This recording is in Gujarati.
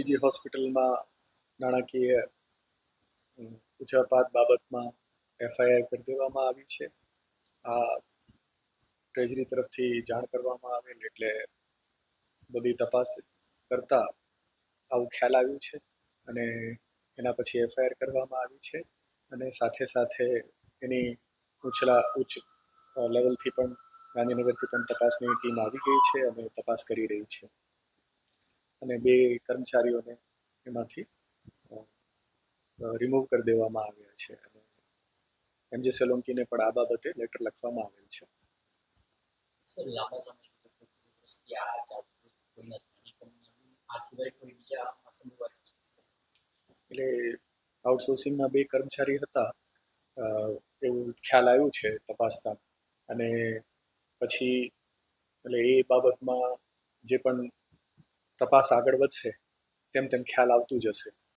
જીજી હોસ્પિટલમાં નાણાકીય ઉચાપત બાબતમાં એફઆઈઆર કરી દેવામાં આવી છે. આ ટ્રેઝરી તરફથી જાણ કરવામાં આવેલ, એટલે બધી તપાસ કરતા આવું ખ્યાલ આવ્યું છે અને એના પછી એફઆઈઆર કરવામાં આવી છે. અને સાથે સાથે એની ઉચ્ચ લેવલથી પણ ગાંધીનગરથી પણ તપાસની ટીમ આવી ગઈ છે અને તપાસ કરી રહી છે. અને 2 કર્મચારીઓને એમાંથી રિમૂવ કરી દેવામાં આવ્યા છે. અને એમજે સોલંકીને પણ આ બાબતે લેટર લખવામાં આવેલ છે. સર, લાંબા સમયથી આ જાતનું કોઈ નથી, આ સિવાય કોઈ બીજા સંડોવાયેલા છે? એટલે આઉટસોર્સિંગમાં 2 કર્મચારી હતા એવું ખ્યાલ આવ્યું છે તપાસતા. અને પછી એટલે એ બાબતમાં જે પણ તપાસ આગળ વધશે તેમ તેમ ખ્યાલ આવતું જશે.